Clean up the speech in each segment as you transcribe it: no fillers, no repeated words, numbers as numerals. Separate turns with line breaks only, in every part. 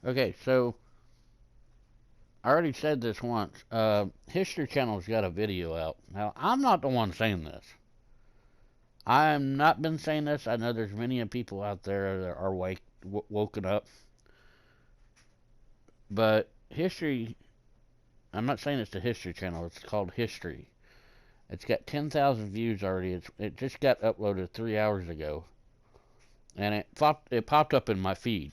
Okay, so I already said this once. History Channel's got a video out. Now, I'm not the one saying this. I've not been saying this. I know there's many people out there that are woken up. But history, I'm not saying it's the History Channel. It's called History. It's got 10,000 views already. It just got uploaded 3 hours ago, and it popped up in my feed.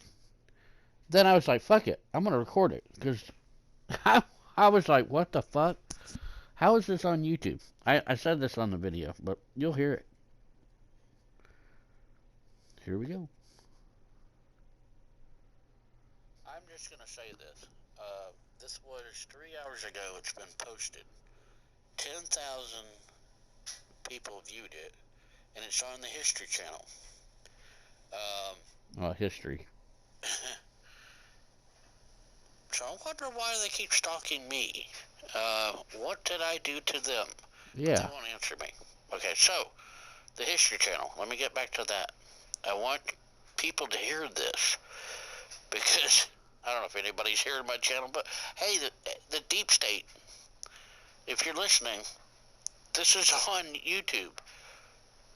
Then I was like, "Fuck it, I'm gonna record it," because I, I was like, "What the fuck? How is this on YouTube?" I said this on the video, but you'll hear it. Here we go. I'm just gonna say this. This was 3 hours ago. It's been posted. 10,000 people viewed it, and it's on the History Channel. History. So I wonder why they keep stalking me. What did I do to them? Yeah. They won't answer me. Okay, so the History Channel. Let me get back to that. I want people to hear this because I don't know if anybody's hearing my channel, but hey, the deep state. If you're listening, this is on YouTube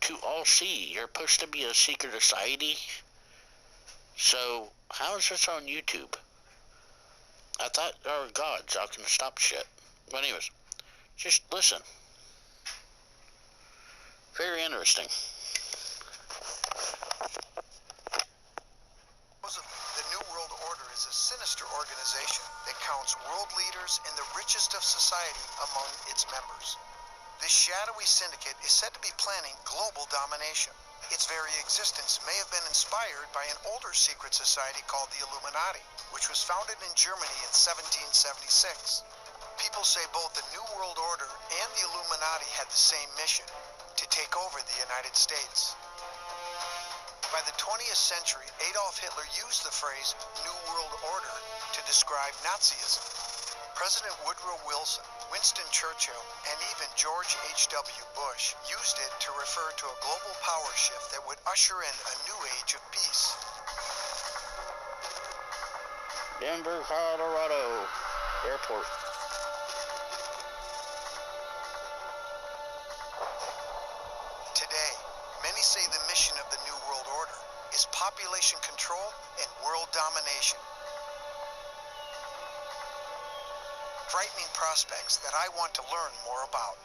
to all see. You're supposed to be a secret society. So how is this on YouTube? I thought our gods all can stop shit. But anyways, just listen. Very interesting.
The New World Order is a sinister organization that counts world leaders and the richest of society among its members. This shadowy syndicate is said to be planning global domination. Its very existence may have been inspired by an older secret society called the Illuminati, which was founded in Germany in 1776. People say both the New World Order and the Illuminati had the same mission, to take over the United States. By the 20th century, Adolf Hitler used the phrase New World Order to describe Nazism. President Woodrow Wilson, Winston Churchill, and even George H.W. Bush used it to refer to a global power shift that would usher in a new age of peace.
Denver, Colorado Airport.
Today, many say the mission of the New World Order is population control and world domination. Frightening prospects that I want to learn more about.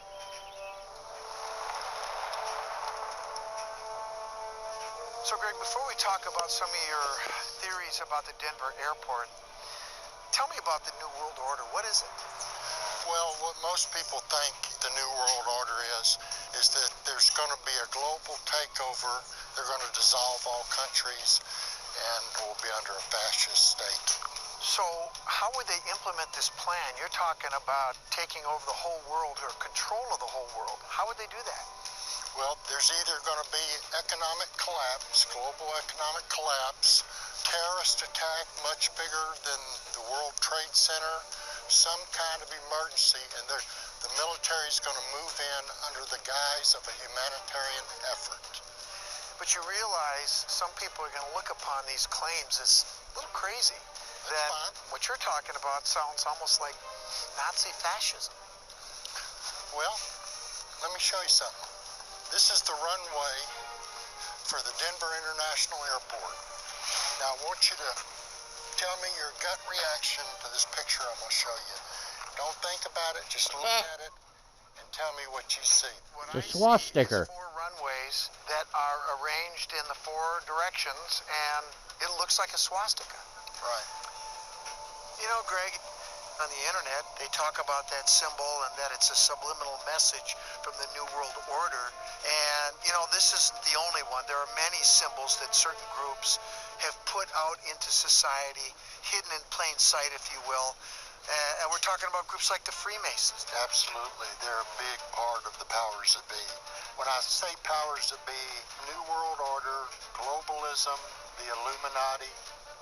So Greg, before we talk about some of your theories about the Denver airport, tell me about the New World Order. What is it?
Well, what most people think the New World Order is that there's going to be a global takeover. They're going to dissolve all countries and we'll be under a fascist state.
So how would they implement this plan? You're talking about taking over the whole world or control of the whole world. How would they do that?
Well, there's either going to be economic collapse, global economic collapse, terrorist attack much bigger than the World Trade Center, some kind of emergency, and the military is going to move in under the guise of a humanitarian effort.
But you realize some people are going to look upon these claims as a little crazy. That what you're talking about sounds almost like Nazi fascism.
Well, let me show you something. This is the runway for the Denver International Airport. Now I want you to tell me your gut reaction to this picture I'm going to show you. Don't think about it, just look at it and tell me what you see.
What
The
I
swastika.
see is 4 runways that are arranged in the 4 directions, and it looks like a swastika.
Right.
You know, Greg, on the internet, they talk about that symbol and that it's a subliminal message from the New World Order. And, you know, this isn't the only one. There are many symbols that certain groups have put out into society, hidden in plain sight, if you will. And we're talking about groups like the Freemasons.
Absolutely. They're a big part of the powers that be. When I say powers that be, New World Order, globalism, the Illuminati,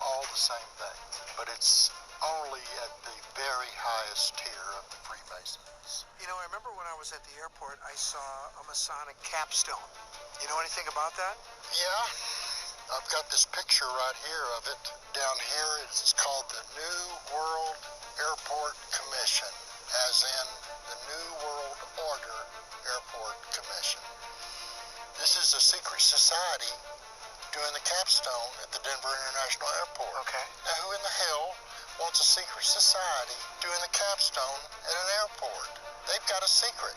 all the same thing. But it's only at the very highest tier of the Freemasons.
You know, I remember when I was at the airport, I saw a Masonic capstone. You know anything about that?
Yeah. I've got this picture right here of it. Down here, it's called the New World Airport Commission, as in the New World Order Airport Commission. This is a secret society doing the capstone at the Denver International Airport.
Okay.
Now, who in the hell wants a secret society doing the capstone at an airport? They've got a secret.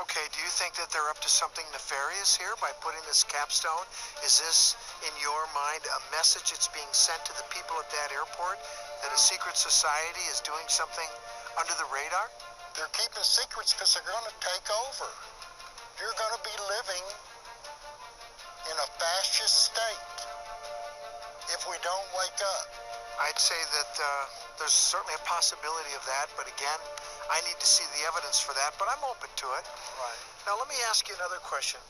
Okay, do you think that they're up to something nefarious here by putting this capstone? Is this, in your mind, a message that's being sent to the people at that airport that a secret society is doing something under the radar?
They're keeping secrets because they're going to take over. You're going to be living in a fascist state if we don't wake up.
I'd say that there's certainly a possibility of that, but again, I need to see the evidence for that, but I'm open to it.
Right.
Now, let me ask you another question.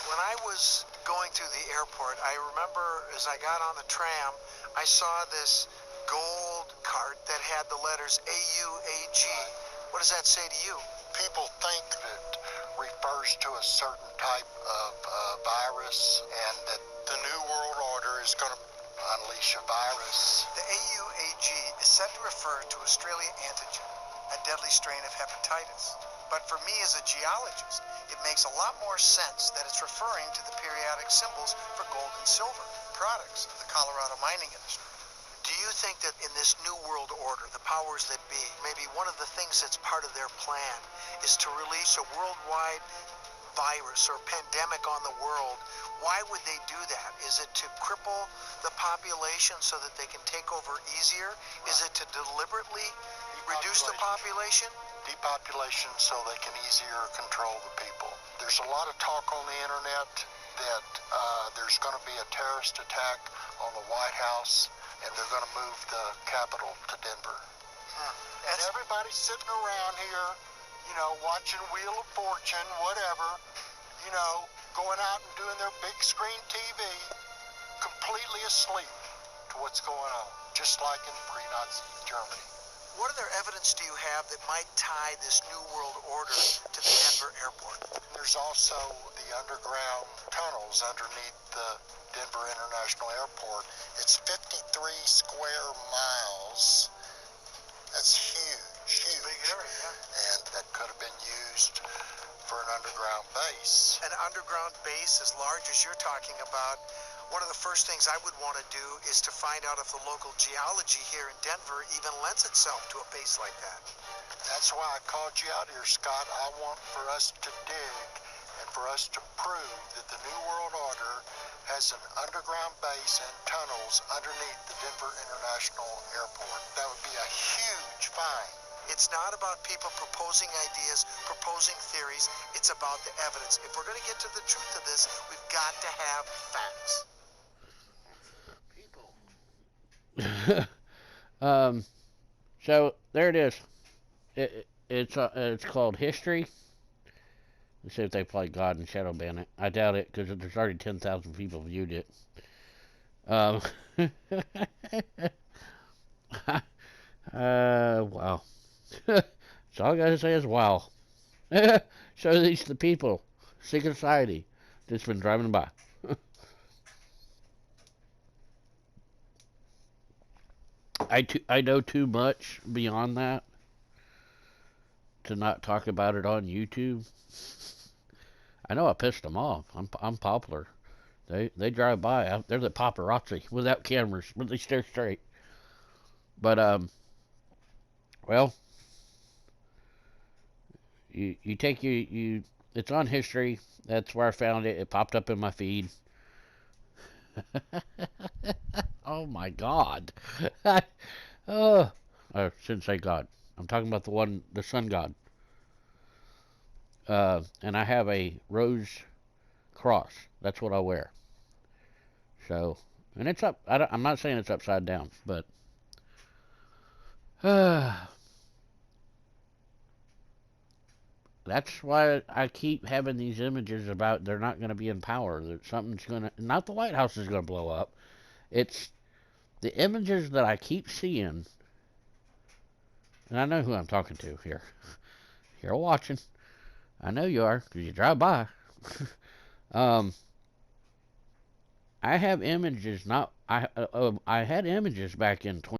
When I was going through the airport, I remember as I got on the tram, I saw this gold cart that had the letters AUAG. What does that say to you?
People think that refers to a certain type of virus, and that the New World Order is going to unleash a virus.
The AUAG is said to refer to Australia antigen, a deadly strain of hepatitis. But for me as a geologist, it makes a lot more sense that it's referring to the periodic symbols for gold and silver, products of the Colorado mining industry. Do you think that in this New World Order, the powers that be, maybe one of the things that's part of their plan is to release a worldwide virus or pandemic on the world? Why would they do that? Is it to cripple the population so that they can take over easier? Is it to deliberately reduce the population?
Depopulation so they can easier control the people. There's a lot of talk on the internet that there's going to be a terrorist attack on the White House, and they're going to move the capital to Denver. And everybody's sitting around here, you know, watching Wheel of Fortune, whatever, you know, going out and doing their big screen TV, completely asleep to what's going on, just like in pre-Nazi Germany.
What other evidence do you have that might tie this New World Order to the Denver airport?
There's also the underground tunnels underneath the Denver International Airport. It's 53 square miles. That's huge, huge.
Big area, yeah.
And that could have been used for an underground base.
An underground base as large as you're talking about. One of the first things I would want to do is to find out if the local geology here in Denver even lends itself to a base like that.
That's why I called you out here, Scott. I want for us to dig and for us to prove that the New World Order has an underground base and tunnels underneath the Denver International Airport. That would be a huge find.
It's not about people proposing ideas, proposing theories. It's about the evidence. If we're going to get to the truth of this, we've got to have facts.
So there it is. It's called History. Let's see if they play God and Shadow ban it. I doubt it because there's already 10,000 people viewed it. Wow. That's all I gotta say is wow. Show these to the people. Secret society that's been driving by. I know too much beyond that to not talk about it on YouTube. I know I pissed them off. I'm popular. They drive by. They're the paparazzi without cameras, but they stare straight. But well, you take you. It's on History. That's where I found it. It popped up in my feed. Oh my God. Oh, I shouldn't say God. I'm talking about the sun god. And I have a rose cross. That's what I wear. So, and it's up. I'm not saying it's upside down, but that's why I keep having these images about they're not going to be in power. That something's going to, not the White House is going to blow up. It's the images that I keep seeing, and I know who I'm talking to here. You're watching. I know you are, because you drive by. I have images. Not I had images back in